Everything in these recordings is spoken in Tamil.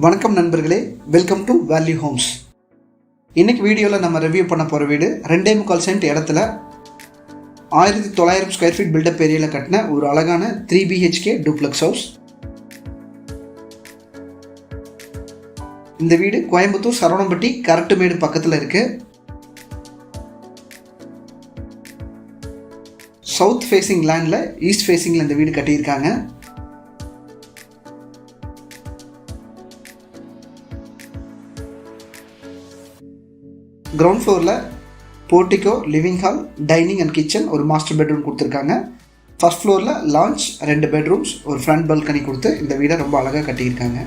வணக்கம் நண்பர்களே, வெல்கம் டு வேல்யூ ஹோம்ஸ். இன்னைக்கு வீடியோவில் நம்ம ரிவ்யூ பண்ண போகிற வீடு 2.25 சென்ட் இடத்துல 1900 ஸ்கொயர் ஃபீட் பில்டப் ஏரியாவில் கட்டின ஒரு அழகான 3 BHK டூப்ளெக்ஸ் ஹவுஸ். இந்த வீடு கோயம்புத்தூர் சரவணம்பட்டி கரட்டுமேடு பக்கத்தில் இருக்கு. சவுத் ஃபேசிங் லேண்டில் ஈஸ்ட் ஃபேசிங்கில் இந்த வீடு கட்டியிருக்காங்க. கிரவுண்ட் ஃப்ளோரில் portico, living hall, dining and kitchen, ஒரு மாஸ்டர் பெட்ரூம் கொடுத்துருக்காங்க. ஃபர்ஸ்ட் ஃப்ளோரில் லான்ச், 2 பெட்ரூம்ஸ், ஒரு ஃப்ரண்ட் பால்கனி கொடுத்து இந்த வீடை ரொம்ப அழகாக கட்டியிருக்காங்க.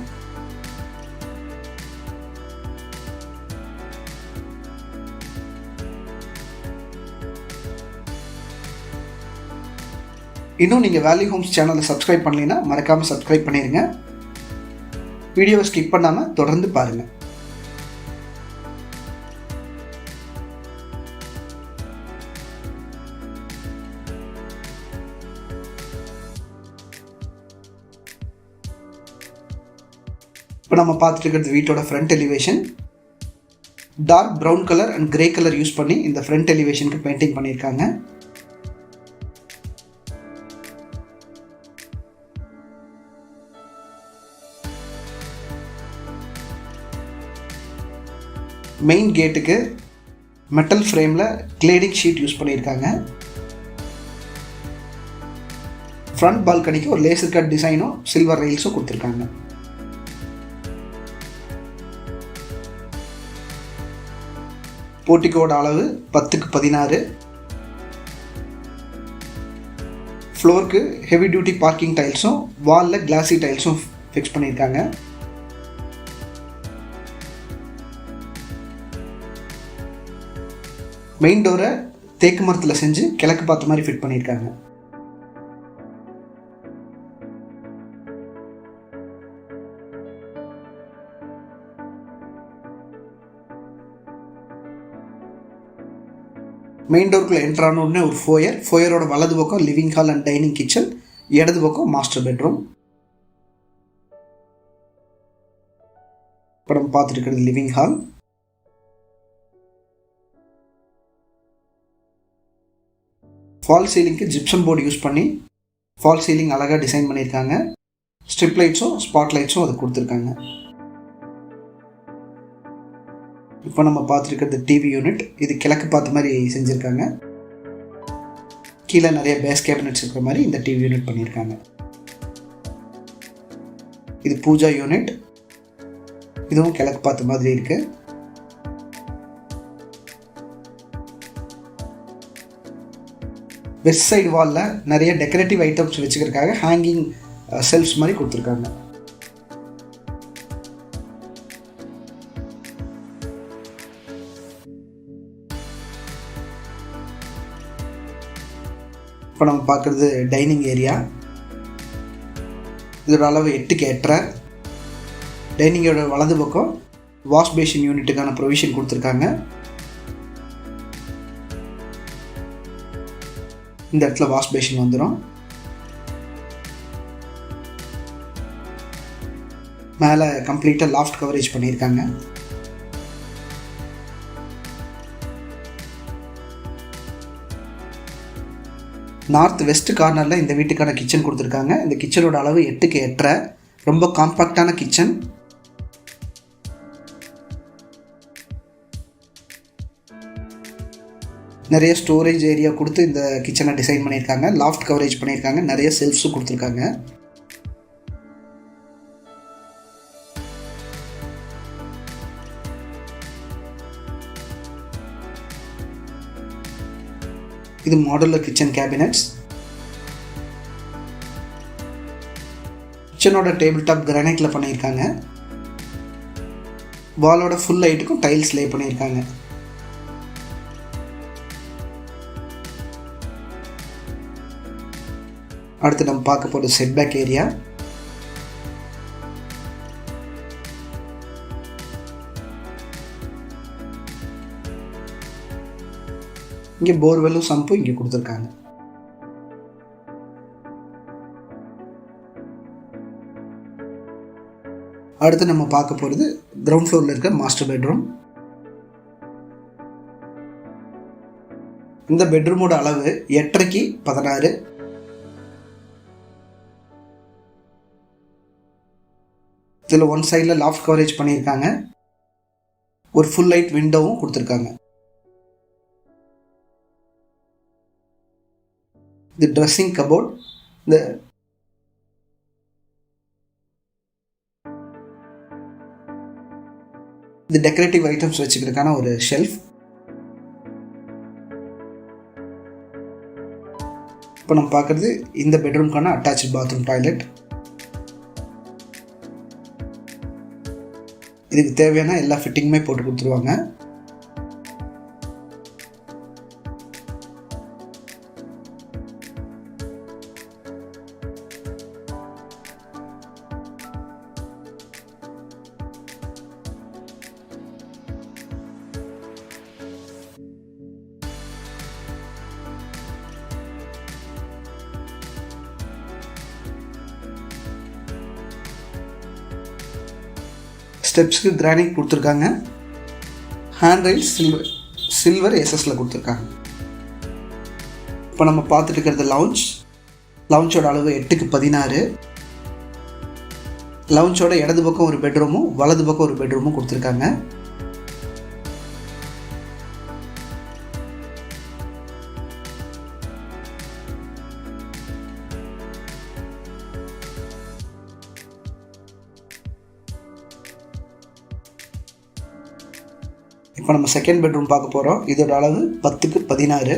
இன்னும் நீங்கள் வேல்யூ ஹோம்ஸ் சேனலை சப்ஸ்கிரைப் பண்ணலைன்னா மறக்காமல் சப்ஸ்கிரைப் பண்ணிடுங்க. வீடியோவை ஸ்கிப் பண்ணாமல் தொடர்ந்து பாருங்கள். இப்போ நம்ம பார்த்துட்டு இருக்கிறது வீட்டோட front elevation. Dark brown colour and grey colour use பண்ணி இந்த ஃப்ரண்ட் எலிவேஷனுக்கு பெயிண்டிங் பண்ணியிருக்காங்க. மெயின் கேட்டுக்கு மெட்டல் ஃப்ரேமில் கிளேடிங் ஷீட் யூஸ் பண்ணியிருக்காங்க. ஃப்ரண்ட் பால்கனிக்கு ஒரு லேசர் கட் டிசைனும் சில்வர் ரெயில்ஸும் கொடுத்துருக்காங்க. போர்ட்டிகோட அளவு 10x16. ஃப்ளோருக்கு ஹெவி டியூட்டி பார்க்கிங் டைல்ஸும் வாலில் கிளாசி டைல்ஸும் ஃபிக்ஸ் பண்ணியிருக்காங்க. மெயின் டோரை தேக்கு மரத்தில் செஞ்சு கிழக்கு பார்த்த மாதிரி ஃபிட் பண்ணியிருக்காங்க. மெயின் டோருக்குள்ளே என்ட்ரான உடனே ஒரு ஃபோயரோட வலது பக்கம் living hall and dining kitchen, இடது பக்கம் மாஸ்டர் பெட்ரூம். இப்போ நம்ம பார்த்துட்டு இருக்கிறது லிவிங் ஹால். ஃபால் சீலிங்க்கு ஜிப்சம் போர்டு யூஸ் பண்ணி ஃபால் சீலிங் அழகாக டிசைன் பண்ணியிருக்காங்க. ஸ்ட்ரிப் லைட்ஸும் ஸ்பாட் லைட்ஸும் அது கொடுத்துருக்காங்க. இப்போ நம்ம பார்த்துருக்கிறது டிவி யூனிட். இது கிழக்கு பார்த்த மாதிரி செஞ்சுருக்காங்க. கீழே நிறைய பேஸ் கேபினட்ஸ் இருக்கிற மாதிரி இந்த டிவி யூனிட் பண்ணியிருக்காங்க. இது பூஜா யூனிட். இதுவும் கிழக்கு பார்த்த மாதிரி இருக்கு. வெஸ்ட் சைடு வாலில் நிறைய டெக்கரேட்டிவ் ஐட்டம்ஸ் வச்சுக்கிறதுக்காக ஹேங்கிங் செல்ஃப்ஸ் மாதிரி கொடுத்துருக்காங்க. இப்போ நம்ம பார்க்குறது டைனிங் ஏரியா. இதோட அளவு 8x8. டைனிங்கோட வலது பக்கம் வாஷ் பேஷன் யூனிட்டுக்கான ப்ரொவிஷன் கொடுத்துருக்காங்க. இந்த இடத்துல வாஷ் பேஷன் வந்துடும். மேலே கம்ப்ளீட்டாக லாஃப்ட் கவரேஜ் பண்ணியிருக்காங்க. நார்த் வெஸ்ட் கார்னரில் இந்த வீட்டுக்கான கிச்சன் கொடுத்துருக்காங்க. இந்த கிச்சனோட அளவு 8x8. ரொம்ப காம்பாக்டான கிச்சன். நிறைய ஸ்டோரேஜ் ஏரியா கொடுத்து இந்த கிச்சனை டிசைன் பண்ணியிருக்காங்க. லாஃப்ட் கவரேஜ் பண்ணியிருக்காங்க. நிறைய செல்ஃப்ஸும் கொடுத்துருக்காங்க. இது மாடுலர் கிச்சன் கேபினட்ஸ். கிச்சனோட டேபிள் டாப் கிரானைட்ல பண்ணியிருக்காங்க. வாலோட ஃபுல் லைட்டுக்கும் டைல்ஸ் லே பண்ணியிருக்காங்க. அடுத்து நம்ம பார்க்க போகிற செட்பேக் ஏரியா. இங்கே போர்வெல்லும் சம்பும் இங்கே கொடுத்துருக்காங்க. அடுத்து நம்ம பார்க்க போகிறது கிரவுண்ட் ஃப்ளோரில் இருக்க மாஸ்டர் பெட்ரூம். இந்த பெட்ரூமோட அளவு 8x16. இதில் ஒன் சைடில் லாஃப்ட் கவரேஜ் பண்ணியிருக்காங்க. ஒரு ஃபுல் லைட் விண்டோவும் கொடுத்துருக்காங்க. இது ட்ரெஸ்ஸிங் கபோர்ட். இது டெக்கரேட்டிவ் ஐட்டம்ஸ் வச்சுக்கிறதுக்கான ஒரு ஷெல்ஃப். இப்போ நம்ம பார்க்குறது இந்த பெட்ரூம்க்கான அட்டாச்சு பாத்ரூம் டாய்லெட். இதுக்கு தேவையான எல்லா ஃபிட்டிங்குமே போட்டு கொடுத்துருவாங்க. ஸ்டெப்ஸ்க்கு கிரானைட் கொடுத்துருக்காங்க. ஹேண்ட் ரைல்ஸ் சில்வர் எஸ்எஸ்ல கொடுத்துருக்காங்க. இப்போ நம்ம பார்த்துட்டு இருக்கிறது லவுஞ்சோட அளவு 8x16. லவுஞ்சோட இடது பக்கம் ஒரு பெட்ரூமும் வலது பக்கம் ஒரு பெட்ரூமும் கொடுத்துருக்காங்க. இப்போ நம்ம செகண்ட் பெட்ரூம் பார்க்க போகிறோம். இதோட அளவு 10x16.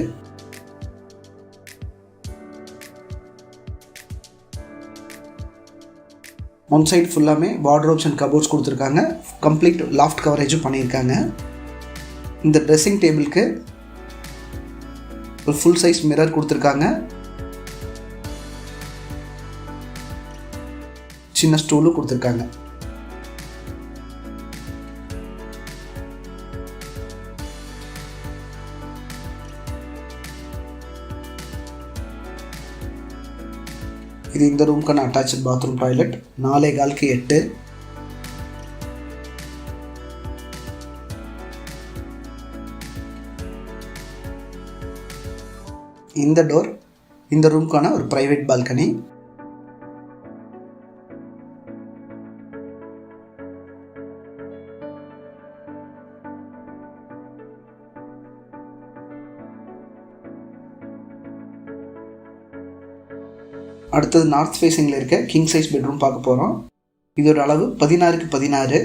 ஒன் சைடு ஃபுல்லாமே வார்ட்ரோப்ஸ் அண்ட் கபோர்ட்ஸ் கொடுத்துருக்காங்க. கம்ப்ளீட் லாஃப்ட் கவரேஜும் பண்ணியிருக்காங்க. இந்த ட்ரெஸ்ஸிங் டேபிளுக்கு ஒரு ஃபுல் சைஸ் மிரர் கொடுத்துருக்காங்க. சின்ன ஸ்டூலும் கொடுத்துருக்காங்க. இது இந்த ரூம்க்கான அட்டாச்சு பாத்ரூம் டாய்லெட். 4.25x8. இந்த டோர் இந்த ரூம்க்கான ஒரு பிரைவேட் பால்கனி. அடுத்தது நார்த் ஃபேஸிங்கில் இருக்க கிங் சைஸ் பெட்ரூம் பார்க்க போகிறோம். இதோட அளவு 16x16.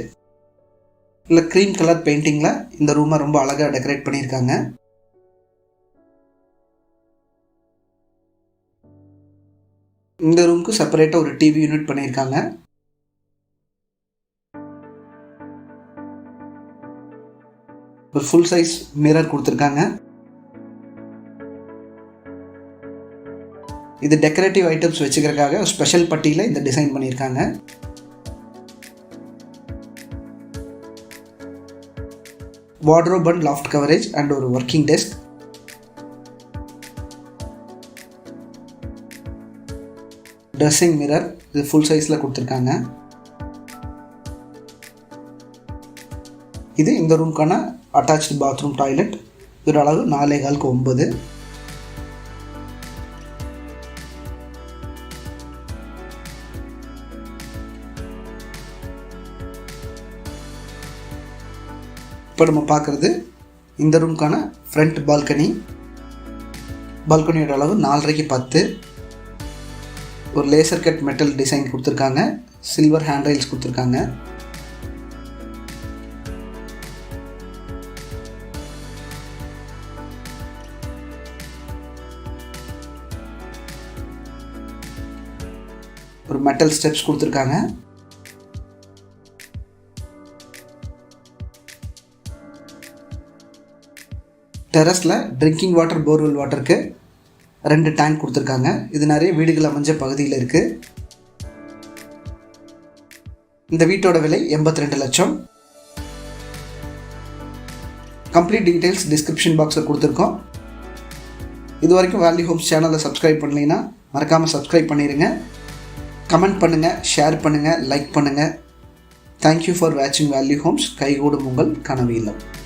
இல்லை க்ரீம் கலர் பெயிண்டிங்கில் இந்த ரூமை ரொம்ப அழகாக டெக்கரேட் பண்ணியிருக்காங்க. இந்த ரூமுக்கு செப்பரேட்டாக ஒரு டிவி யூனிட் பண்ணியிருக்காங்க. ஒரு ஃபுல் சைஸ் மிரர் கொடுத்துருக்காங்க. இது டெக்கரேட்டிவ் ஐட்டம்ஸ் வச்சுக்கிறதுக்காக ஸ்பெஷல் பட்டியில் இந்த டிசைன் பண்ணியிருக்காங்க. Wardrobe and loft coverage and ஒரு ஒர்க்கிங் டெஸ்க். ட்ரெஸ்ஸிங் மிரர் இது ஃபுல் சைஸில் கொடுத்துருக்காங்க. இது இந்த ரூம்க்கான அட்டாச்சு பாத்ரூம் டாய்லெட். இதோட அளவு 4.25x9. இப்போ நம்ம பார்க்குறது இந்த ரூம்க்கான ஃப்ரண்ட் பால்கனி. பால்கனியோட அளவு 4.5x10. ஒரு லேசர் கட் மெட்டல் டிசைன் கொடுத்துருக்காங்க. சில்வர் ஹேண்ட் ரைல்ஸ் கொடுத்துருக்காங்க. ஒரு மெட்டல் ஸ்டெப்ஸ் கொடுத்துருக்காங்க. டெரஸில் ட்ரிங்கிங் வாட்டர் போர்வெல் வாட்டருக்கு 2 டேங்க் கொடுத்துருக்காங்க. இது நிறைய வீடுகள் அமைஞ்ச பகுதியில் இருக்குது. இந்த வீட்டோட விலை 82 லட்சம். கம்ப்ளீட் டீட்டெயில்ஸ் டிஸ்கிரிப்ஷன் பாக்ஸில் கொடுத்துருக்கோம். இது வரைக்கும் வேல்யூ ஹோம்ஸ் சேனலை சப்ஸ்கிரைப் பண்ணலைன்னா மறக்காமல் சப்ஸ்கிரைப் பண்ணிடுங்க. கமெண்ட் பண்ணுங்கள், ஷேர் பண்ணுங்கள், லைக் பண்ணுங்கள். தேங்க்யூ ஃபார் வாட்சிங் வேல்யூ ஹோம்ஸ். கைகூடும் உங்கள் கனவு இல்லம்.